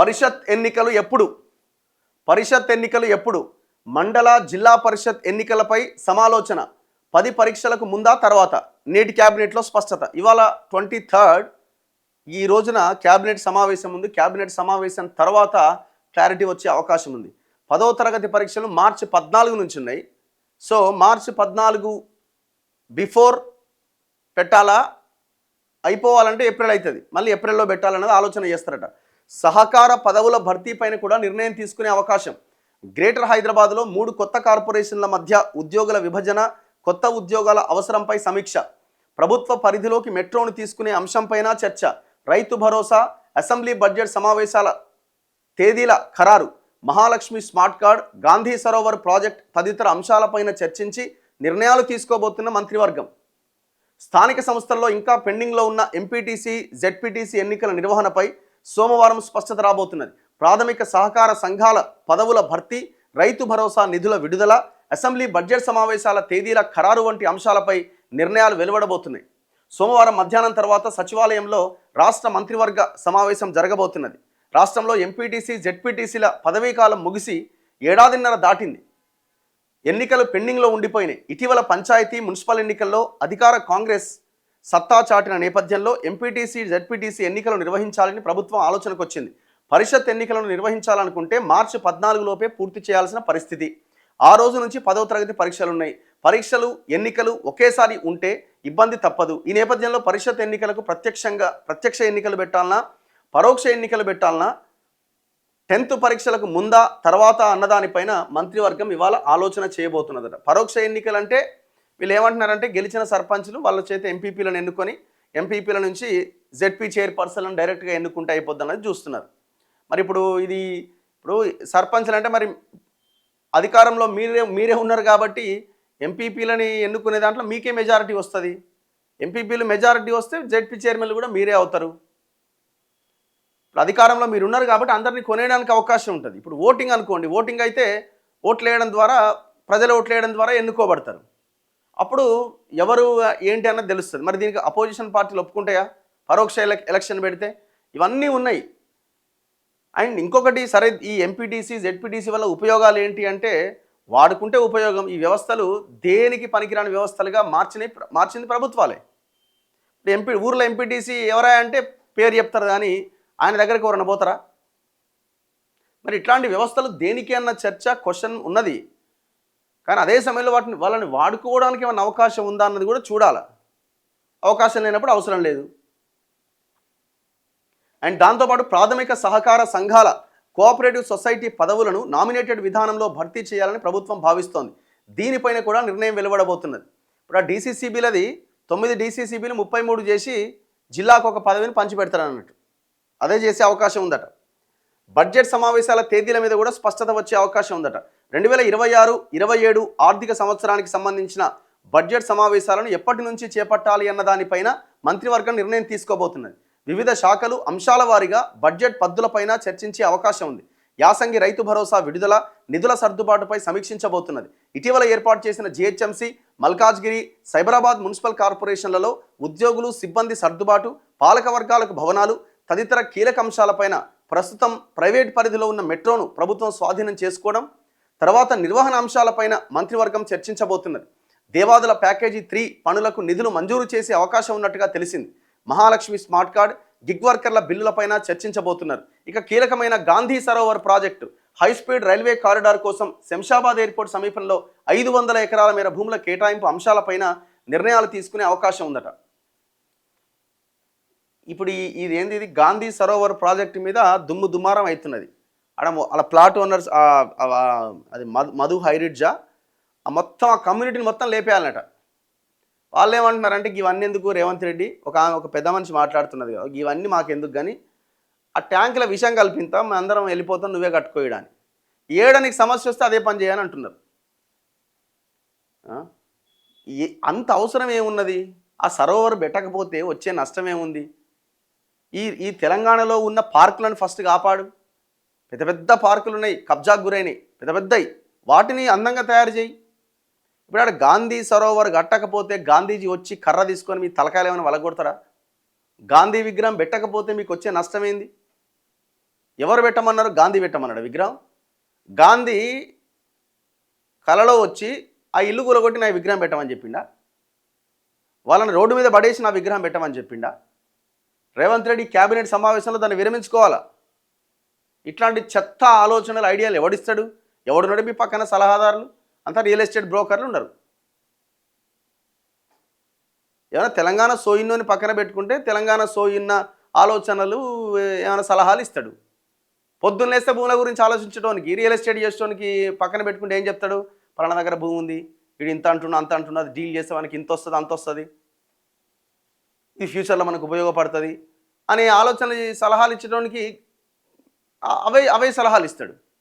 పరిషత్ ఎన్నికలు ఎప్పుడు? పరిషత్ ఎన్నికలు ఎప్పుడు? మండల జిల్లా పరిషత్ ఎన్నికలపై సమాలోచన 10 పరీక్షలకు ముందా తర్వాత? నేటి క్యాబినెట్లో స్పష్టత. ఇవాళ 23rd ఈ రోజున క్యాబినెట్ సమావేశం ఉంది. క్యాబినెట్ సమావేశం తర్వాత క్లారిటీ వచ్చే అవకాశం ఉంది. 10వ తరగతి పరీక్షలు మార్చి 14 నుంచి ఉన్నాయి. సో మార్చి 14 బిఫోర్ పెట్టాలా, అయిపోవాలంటే ఏప్రిల్ అవుతుంది, మళ్ళీ ఏప్రిల్లో పెట్టాలన్నది ఆలోచన చేస్తారట. సహకార పదవుల భర్తీ పైన కూడా నిర్ణయం తీసుకునే అవకాశం. గ్రేటర్ హైదరాబాద్లో 3 కొత్త కార్పొరేషన్ల మధ్య ఉద్యోగుల విభజన, కొత్త ఉద్యోగాల అవసరంపై సమీక్ష. ప్రభుత్వ పరిధిలోకి మెట్రోను తీసుకునే అంశంపైన చర్చ. రైతు భరోసా, అసెంబ్లీ బడ్జెట్ సమావేశాల తేదీల ఖరారు. Mahalakshmi smart card, Gandhi Sarovar project తదితర అంశాలపైన చర్చించి నిర్ణయాలు తీసుకోబోతున్న మంత్రివర్గం. స్థానిక సంస్థల్లో ఇంకా పెండింగ్లో ఉన్న ఎంపీటీసీ, జెడ్పీటీసీ ఎన్నికల నిర్వహణపై సోమవారం స్పష్టత రాబోతున్నది. ప్రాథమిక సహకార సంఘాల పదవుల భర్తీ, రైతు భరోసా నిధుల విడుదల, అసెంబ్లీ బడ్జెట్ సమావేశాల తేదీల ఖరారు వంటి అంశాలపై నిర్ణయాలు వెలువడబోతున్నాయి. సోమవారం మధ్యాహ్నం తర్వాత సచివాలయంలో రాష్ట్ర మంత్రివర్గ సమావేశం జరగబోతున్నది. రాష్ట్రంలో ఎంపీటీసీ, జెడ్పీటీసీల పదవీకాలం ముగిసి ఏడాదిన్నర దాటింది. ఎన్నికలు పెండింగ్లో ఉండిపోయినాయి. ఇటీవల పంచాయతీ, మున్సిపల్ ఎన్నికల్లో అధికార కాంగ్రెస్ సత్తా చాటిన నేపథ్యంలో ఎంపీటీసీ, జెడ్పీటీసీ ఎన్నికలు నిర్వహించాలని ప్రభుత్వం ఆలోచనకు వచ్చింది. పరిషత్ ఎన్నికలను నిర్వహించాలనుకుంటే మార్చి 14 లోపే పూర్తి చేయాల్సిన పరిస్థితి. ఆ రోజు నుంచి 10వ తరగతి పరీక్షలు ఉన్నాయి. పరీక్షలు, ఎన్నికలు ఒకేసారి ఉంటే ఇబ్బంది తప్పదు. ఈ నేపథ్యంలో పరిషత్ ఎన్నికలకు ప్రత్యక్ష ఎన్నికలు పెట్టాలన్నా, పరోక్ష ఎన్నికలు పెట్టాలన్నా, 10th పరీక్షలకు ముందా తర్వాత అన్నదానిపైన మంత్రివర్గం ఇవాళ ఆలోచన చేయబోతున్నదట. పరోక్ష ఎన్నికలు అంటే వీళ్ళు ఏమంటున్నారంటే గెలిచిన సర్పంచ్లు వాళ్ళ చేత ఎంపీపీలను ఎన్నుకొని ఎంపీపీల నుంచి జెడ్పీ చైర్పర్సన్లను డైరెక్ట్గా ఎన్నుకుంటే అయిపోద్ది అన్నది చూస్తున్నారు. మరి ఇప్పుడు సర్పంచ్లు అంటే మరి అధికారంలో మీరే ఉన్నారు కాబట్టి ఎంపీపీలని ఎన్నుకునే దాంట్లో మీకే మెజారిటీ వస్తుంది. ఎంపీపీలు మెజారిటీ వస్తే జెడ్పీ చైర్మన్లు కూడా మీరే అవుతారు. అధికారంలో మీరు ఉన్నారు కాబట్టి అందరినీ కొనేయడానికి అవకాశం ఉంటుంది. ఇప్పుడు ఓటింగ్ అనుకోండి, ఓటింగ్ అయితే ఓట్లు వేయడం ద్వారా, ప్రజలు ఓట్లు వేయడం ద్వారా ఎన్నుకోబడతారు. అప్పుడు ఎవరు ఏంటి అన్నది తెలుస్తుంది. మరి దీనికి అపోజిషన్ పార్టీలు ఒప్పుకుంటాయా పరోక్ష ఎలక్షన్ పెడితే? ఇవన్నీ ఉన్నాయి. అండ్ ఇంకొకటి, సరే ఈ ఎంపీటీసీ, జెడ్పీటీసీ వల్ల ఉపయోగాలు ఏంటి అంటే వాడుకుంటే ఉపయోగం. ఈ వ్యవస్థలు దేనికి పనికిరాని వ్యవస్థలుగా మార్చింది ప్రభుత్వాలే. ఊర్లో ఎంపీటీసీ ఎవరా అంటే పేరు చెప్తారు కానీ ఆయన దగ్గరికి ఎవరన్నా పోతారా? మరి ఇట్లాంటి వ్యవస్థలు దేనికి అన్న చర్చ, క్వశ్చన్ ఉన్నది. కానీ అదే సమయంలో వాళ్ళని వాడుకోవడానికి ఏమైనా అవకాశం ఉందా అన్నది కూడా చూడాలి. అవకాశం లేనప్పుడు అవసరం లేదు. అండ్ దాంతోపాటు ప్రాథమిక సహకార సంఘాల, కోఆపరేటివ్ సొసైటీ పదవులను నామినేటెడ్ విధానంలో భర్తీ చేయాలని ప్రభుత్వం భావిస్తోంది. దీనిపైన కూడా నిర్ణయం వెలువడబోతున్నది. ఇప్పుడు ఆ డీసీసీబీలది 9 డీసీసీబీలు 33 చేసి జిల్లాకు ఒక పదవిని పంచిపెడతారన్నట్టు. అదే చేసే అవకాశం ఉందట. బడ్జెట్ సమావేశాల తేదీల మీద కూడా స్పష్టత వచ్చే అవకాశం ఉందట. 2026-27 ఆర్థిక సంవత్సరానికి సంబంధించిన బడ్జెట్ సమావేశాలను ఎప్పటి నుంచి చేపట్టాలి అన్న దానిపైన మంత్రివర్గం నిర్ణయం తీసుకోబోతున్నది. వివిధ శాఖలు అంశాల వారీగా బడ్జెట్ పద్దులపైన చర్చించే అవకాశం ఉంది. యాసంగి రైతు భరోసా విడుదల, నిధుల సర్దుబాటుపై సమీక్షించబోతున్నది. ఇటీవల ఏర్పాటు చేసిన జీహెచ్ఎంసీ, మల్కాజ్గిరి, సైబరాబాద్ మున్సిపల్ కార్పొరేషన్లలో ఉద్యోగులు, సిబ్బంది సర్దుబాటు, పాలక వర్గాలకు భవనాలు తదితర కీలక అంశాలపైన ప్రస్తుతం ప్రైవేట్ పరిధిలో ఉన్న మెట్రోను ప్రభుత్వం స్వాధీనం చేసుకోవడం, తర్వాత నిర్వహణ అంశాలపైన మంత్రివర్గం చర్చించబోతున్నది. దేవాదుల ప్యాకేజీ 3 పనులకు నిధులు మంజూరు చేసే అవకాశం ఉన్నట్టుగా తెలిసింది. మహాలక్ష్మి స్మార్ట్ కార్డ్, గిగ్ వర్కర్ల బిల్లులపైన చర్చించబోతున్నారు. ఇక కీలకమైన Gandhi Sarovar project, high speed railway corridor కోసం శంషాబాద్ ఎయిర్పోర్ట్ సమీపంలో 500 ఎకరాల మేర భూముల కేటాయింపు అంశాలపైన నిర్ణయాలు తీసుకునే అవకాశం ఉందట. ఇప్పుడు ఇది గాంధీ సరోవర్ ప్రాజెక్టు మీద దుమారం అవుతున్నది. అలా ప్లాట్ ఓనర్స్, అది మధు హైరిడ్జా, మొత్తం ఆ కమ్యూనిటీని మొత్తం లేపేయాలన్నట. వాళ్ళు ఏమంటున్నారంటే ఇవన్నీ ఎందుకు, రేవంత్ రెడ్డి ఒక పెద్ద మనిషి మాట్లాడుతున్నది కదా, ఇవన్నీ మాకెందుకు కానీ ఆ ట్యాంకుల విషయం కల్పింతా, మేము అందరం వెళ్ళిపోతాం, నువ్వే కట్టుకోయడానికి. ఏడానికి సమస్య వస్తే అదే పని చేయని అంటున్నారు. అంత అవసరం ఏమున్నది? ఆ సరోవర్ పెట్టకపోతే వచ్చే నష్టం ఏముంది? ఈ తెలంగాణలో ఉన్న పార్కులను ఫస్ట్ కాపాడు. పెద్ద పెద్ద పార్కులు ఉన్నాయి, కబ్జాకు గురైనవి, పెద్ద పెద్దవి, వాటిని అందంగా తయారు చేయి. ఇప్పుడు ఆడ గాంధీ సరోవర్ కట్టకపోతే గాంధీజీ వచ్చి కర్ర తీసుకొని మీ తలకాయలు ఏమైనా వలగొడతారా? గాంధీ విగ్రహం పెట్టకపోతే మీకు వచ్చే నష్టం ఏంది? ఎవరు పెట్టమన్నారు? గాంధీ పెట్టమన్నాడు విగ్రహం. గాంధీ కలలో వచ్చి ఆ ఇల్లు కూలగొట్టి నా విగ్రహం పెట్టమని చెప్పిండా? వాళ్ళని రోడ్డు మీద పడేసి నా విగ్రహం పెట్టమని చెప్పిండా? రేవంత్ రెడ్డి క్యాబినెట్ సమావేశంలో దాన్ని విరమించుకోవాలా. ఇట్లాంటి చెత్త ఆలోచనలు, ఐడియాలు ఎవడిస్తాడు? ఎవడున్నాడు మీ పక్కన సలహాదారులు? అంతా రియల్ ఎస్టేట్ బ్రోకర్లు ఉన్నారు. ఏమైనా తెలంగాణ సోయిన్నోని పక్కన పెట్టుకుంటే తెలంగాణ సోయిన్న ఆలోచనలు, ఏమైనా సలహాలు ఇస్తాడు. పొద్దున్న లేస్తే భూముల గురించి ఆలోచించడానికి, రియల్ ఎస్టేట్ చేసేటానికి పక్కన పెట్టుకుంటే ఏం చెప్తాడు? పలానా దగ్గర భూమి ఉంది, ఇది ఇంత అంటున్నా అంత అంటున్నా, అది డీల్ చేస్తే మనకి ఇంత వస్తుంది అంత వస్తుంది, ఇది ఫ్యూచర్లో మనకు ఉపయోగపడుతుంది అనే ఆలోచనలు, సలహాలు ఇచ్చడానికి అవే సలహాలు ఇస్తాడు.